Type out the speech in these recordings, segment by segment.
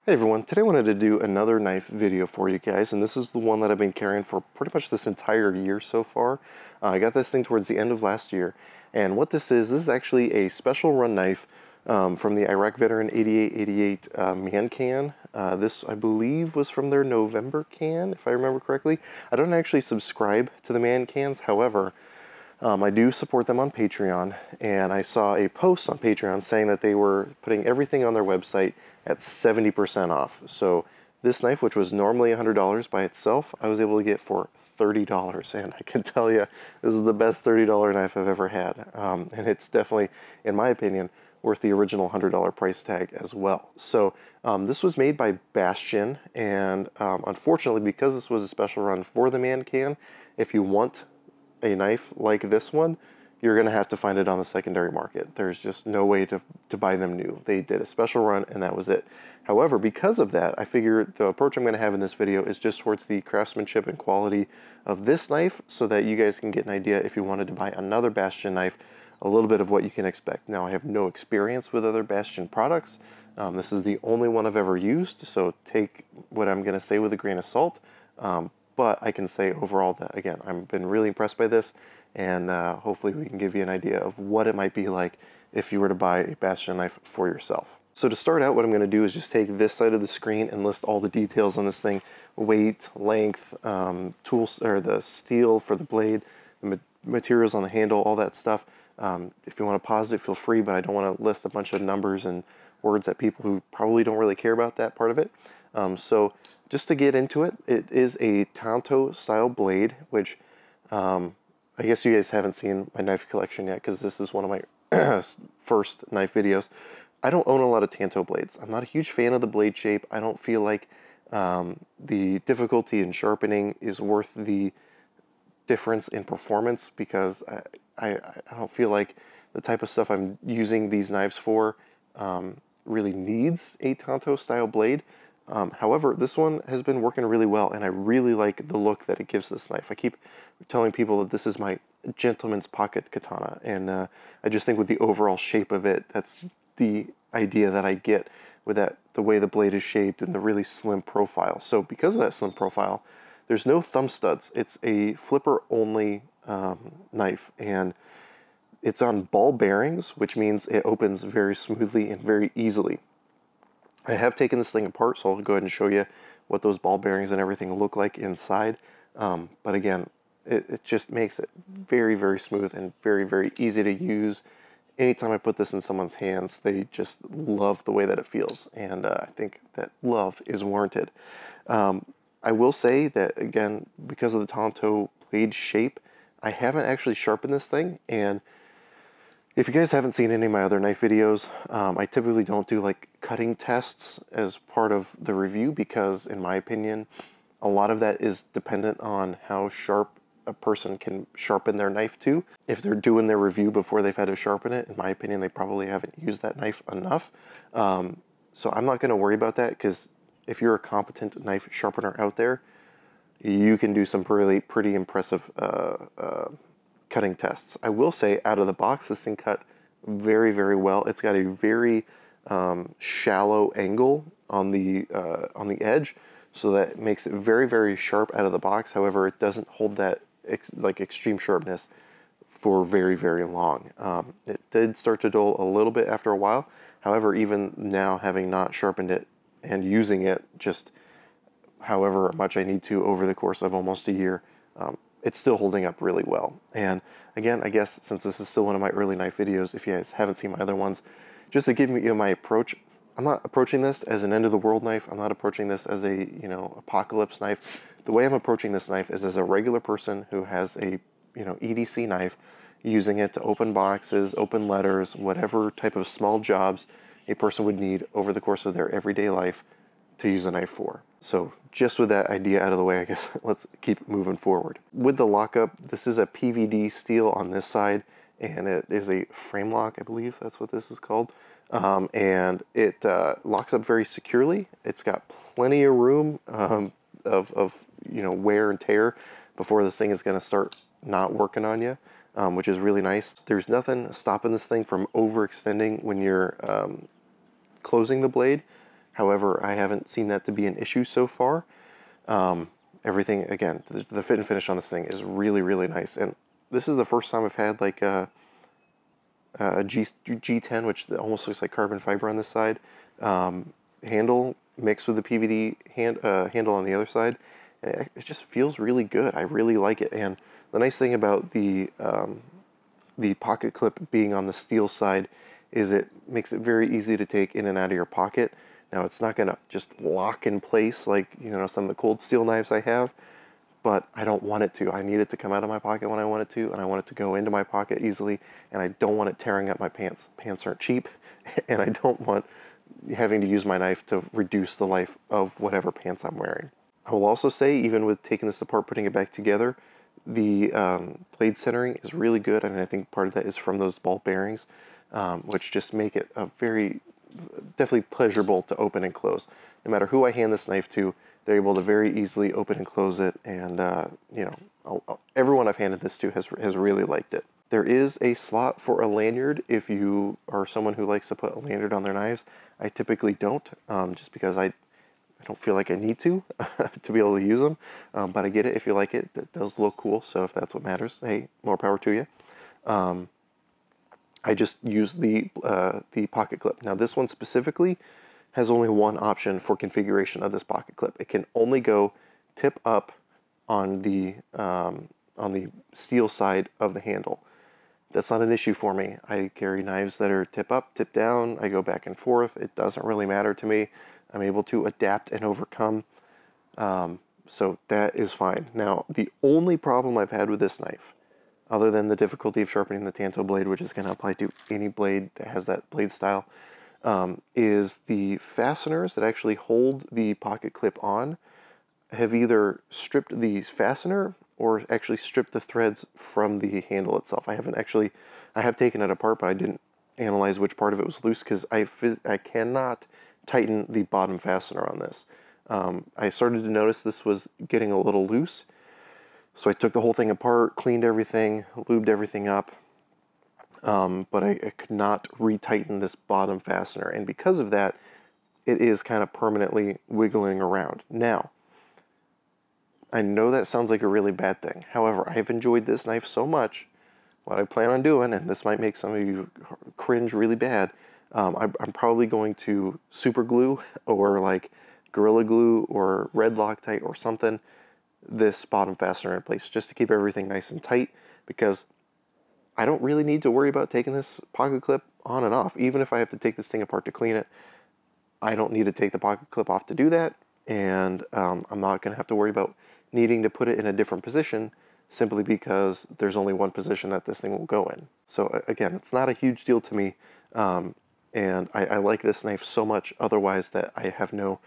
Hey everyone, today I wanted to do another knife video for you guys, and this is the one that I've been carrying for pretty much this entire year so far. I got this thing towards the end of last year, and what this is actually a special run knife from the Iraq Veteran 8888 man can. This, I believe, was from their November can, if I remember correctly. I don't actually subscribe to the man cans, however, I do support them on Patreon, and I saw a post on Patreon saying that they were putting everything on their website at 70% off. So this knife, which was normally $100 by itself, I was able to get for $30, and I can tell you this is the best $30 knife I've ever had, and it's definitely, in my opinion, worth the original $100 price tag as well. So this was made by Bastion, and unfortunately, because this was a special run for the man can, if you want a knife like this one, you're going to have to find it on the secondary market. There's just no way to buy them new. They did a special run and that was it. However, because of that, I figure the approach I'm going to have in this video is just towards the craftsmanship and quality of this knife so that you guys can get an idea if you wanted to buy another Bastion knife, a little bit of what you can expect. Now, I have no experience with other Bastion products. This is the only one I've ever used, so take what I'm going to say with a grain of salt. But I can say overall that, again, I've been really impressed by this, and hopefully we can give you an idea of what it might be like if you were to buy a Bastion knife for yourself. So to start out, what I'm going to do is just take this side of the screen and list all the details on this thing: weight, length, tools, or the steel for the blade, the materials on the handle, all that stuff. If you want to pause it, feel free, but I don't want to list a bunch of numbers and words that people who probably don't really care about that part of it. So just to get into it, it is a Tanto style blade, which I guess you guys haven't seen my knife collection yet because this is one of my first knife videos. I don't own a lot of Tanto blades. I'm not a huge fan of the blade shape. I don't feel like the difficulty in sharpening is worth the difference in performance, because I don't feel like the type of stuff I'm using these knives for really needs a Tanto style blade. However, this one has been working really well, and I really like the look that it gives this knife. I keep telling people that this is my gentleman's pocket katana, and I just think with the overall shape of it, that's the idea that I get with that, the way the blade is shaped and the really slim profile. So because of that slim profile, there's no thumb studs. It's a flipper-only knife, and it's on ball bearings, which means it opens very smoothly and very easily. I have taken this thing apart, so I'll go ahead and show you what those ball bearings and everything look like inside. But again, it just makes it very, very smooth and very, very easy to use. Anytime I put this in someone's hands, they just love the way that it feels, and I think that love is warranted. I will say that, again, because of the Tanto blade shape, I haven't actually sharpened this thing, and if you guys haven't seen any of my other knife videos, I typically don't do like cutting tests as part of the review because, in my opinion, a lot of that is dependent on how sharp a person can sharpen their knife to. If they're doing their review before they've had to sharpen it, in my opinion, they probably haven't used that knife enough. So I'm not going to worry about that, because if you're a competent knife sharpener out there, you can do some pretty impressive cutting tests. I will say, out of the box, this thing cut very, very well. It's got a very shallow angle on the edge, so that makes it very, very sharp out of the box. However, it doesn't hold that extreme sharpness for very, very long. It did start to dull a little bit after a while. However, even now, having not sharpened it and using it just however much I need to over the course of almost a year, it's still holding up really well. And again, I guess since this is still one of my early knife videos, if you guys haven't seen my other ones, just to give you my approach, I'm not approaching this as an end-of-the-world knife. I'm not approaching this as a, apocalypse knife. The way I'm approaching this knife is as a regular person who has a, EDC knife, using it to open boxes, open letters, whatever type of small jobs a person would need over the course of their everyday life to use a knife for. So just with that idea out of the way, I guess let's keep moving forward. With the lockup, this is a PVD steel on this side, and it is a frame lock, I believe that's what this is called. And it locks up very securely. It's got plenty of room of wear and tear before this thing is going to start not working on you, which is really nice. There's nothing stopping this thing from overextending when you're closing the blade. However, I haven't seen that to be an issue so far. Everything, again, the fit and finish on this thing is really, really nice. And this is the first time I've had like a G10, which almost looks like carbon fiber on this side, handle mixed with the PVD handle on the other side. It just feels really good. I really like it. And the nice thing about the pocket clip being on the steel side is it makes it very easy to take in and out of your pocket. Now, it's not going to just lock in place like, you know, some of the cold steel knives I have, but I don't want it to. I need it to come out of my pocket when I want it to, and I want it to go into my pocket easily, and I don't want it tearing up my pants. Pants aren't cheap, and I don't want having to use my knife to reduce the life of whatever pants I'm wearing. I will also say, even with taking this apart, putting it back together, the blade centering is really good, and I think part of that is from those ball bearings, which just make it a very definitely pleasurable to open and close. No matter who I hand this knife to, they're able to very easily open and close it, and you know, everyone I've handed this to has really liked it. There is a slot for a lanyard if you are someone who likes to put a lanyard on their knives. I typically don't, just because I don't feel like I need to to be able to use them, but I get it if you like it. That does look cool, so if that's what matters, hey, more power to you. I just use the pocket clip. Now, this one specifically has only one option for configuration of this pocket clip. It can only go tip up on the steel side of the handle. That's not an issue for me. I carry knives that are tip up, tip down. I go back and forth. It doesn't really matter to me. I'm able to adapt and overcome. So that is fine. Now, the only problem I've had with this knife, other than the difficulty of sharpening the Tanto blade, which is going to apply to any blade that has that blade style, is the fasteners that actually hold the pocket clip on have either stripped the fastener or actually stripped the threads from the handle itself. I have taken it apart, but I didn't analyze which part of it was loose because I cannot tighten the bottom fastener on this. I started to notice this was getting a little loose, so I took the whole thing apart, cleaned everything, lubed everything up, but I could not retighten this bottom fastener, and because of that, it is kind of permanently wiggling around. Now, I know that sounds like a really bad thing. However, I've enjoyed this knife so much, what I plan on doing, and this might make some of you cringe really bad, I'm probably going to super glue or like Gorilla Glue or Red Loctite or something this bottom fastener in place just to keep everything nice and tight, because I don't really need to worry about taking this pocket clip on and off. Even if I have to take this thing apart to clean it, I don't need to take the pocket clip off to do that, and I'm not going to have to worry about needing to put it in a different position simply because there's only one position that this thing will go in. So again, it's not a huge deal to me, and I like this knife so much otherwise that I have no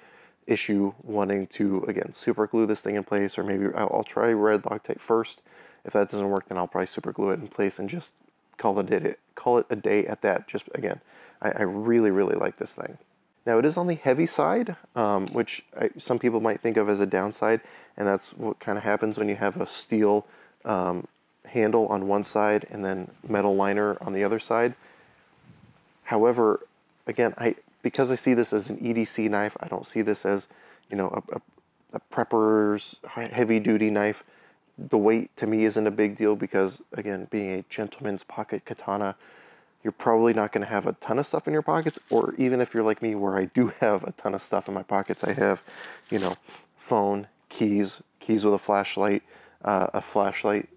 issue wanting to, again, super glue this thing in place, or maybe I'll try Red Loctite first. If that doesn't work, then I'll probably super glue it in place and just call it a day at that. Just, again, I really, really like this thing. Now, it is on the heavy side, which some people might think of as a downside, and that's what kind of happens when you have a steel handle on one side and then metal liner on the other side. However, again, because I see this as an EDC knife, I don't see this as, you know, a prepper's heavy-duty knife. The weight to me isn't a big deal because, again, being a gentleman's pocket katana, you're probably not going to have a ton of stuff in your pockets, or even if you're like me where I do have a ton of stuff in my pockets, I have, you know, phone, keys with a flashlight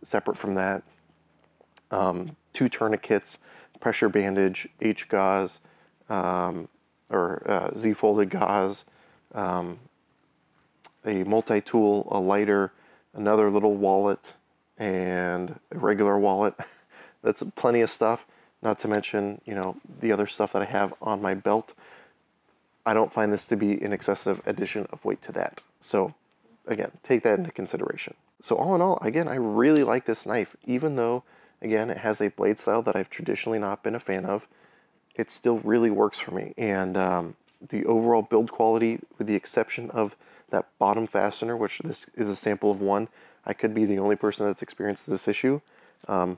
separate from that, 2 tourniquets, pressure bandage, H-gauze, or Z-folded gauze, a multi-tool, a lighter, another little wallet, and a regular wallet. That's plenty of stuff, not to mention, you know, the other stuff that I have on my belt. I don't find this to be an excessive addition of weight to that. So, again, take that into consideration. So all in all, again, I really like this knife, even though, again, it has a blade style that I've traditionally not been a fan of. It still really works for me, and the overall build quality, with the exception of that bottom fastener, which this is a sample of one, I could be the only person that's experienced this issue. I'm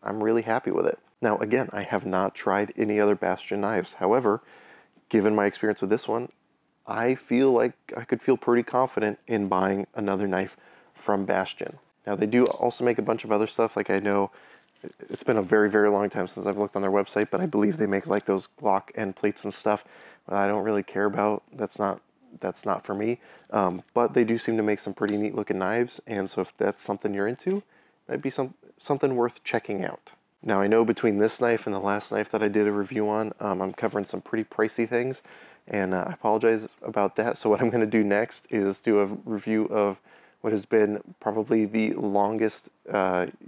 really happy with it. Now, again, I have not tried any other Bastion knives. However, given my experience with this one, I feel like I could feel pretty confident in buying another knife from Bastion. Now, they do also make a bunch of other stuff. Like, I know it's been a very, very long time since I've looked on their website, but I believe they make like those Glock end plates and stuff that I don't really care about. That's not for me. But they do seem to make some pretty neat looking knives, and so if that's something you're into, might be something worth checking out. Now, I know between this knife and the last knife that I did a review on, I'm covering some pretty pricey things, and I apologize about that. So what I'm going to do next is do a review of what has been probably the longest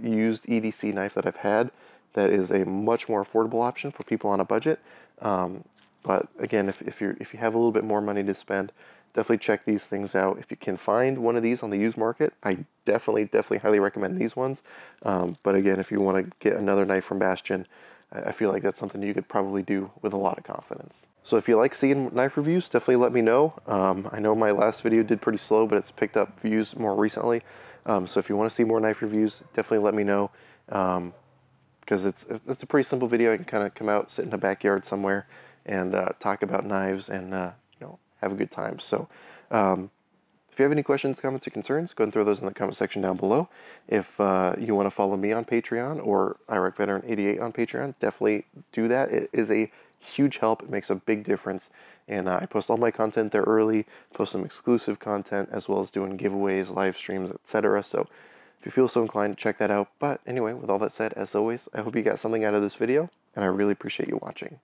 used EDC knife that I've had. That is a much more affordable option for people on a budget. But again, if you have a little bit more money to spend, definitely check these things out. If you can find one of these on the used market, I definitely highly recommend these ones. But again, if you want to get another knife from Bastion, I feel like that's something you could probably do with a lot of confidence. So if you like seeing knife reviews, definitely let me know. I know my last video did pretty slow, but it's picked up views more recently. So if you want to see more knife reviews, definitely let me know. Because it's a pretty simple video. I can kind of come out, sit in a backyard somewhere, and talk about knives and have a good time. So if you have any questions, comments, or concerns, go ahead and throw those in the comment section down below. If you want to follow me on Patreon or IROC-Veteran88 on Patreon, definitely do that. It is a huge help. It makes a big difference. And I post all my content there early, post some exclusive content, as well as doing giveaways, live streams, etc. So if you feel so inclined, check that out. But anyway, with all that said, as always, I hope you got something out of this video, and I really appreciate you watching.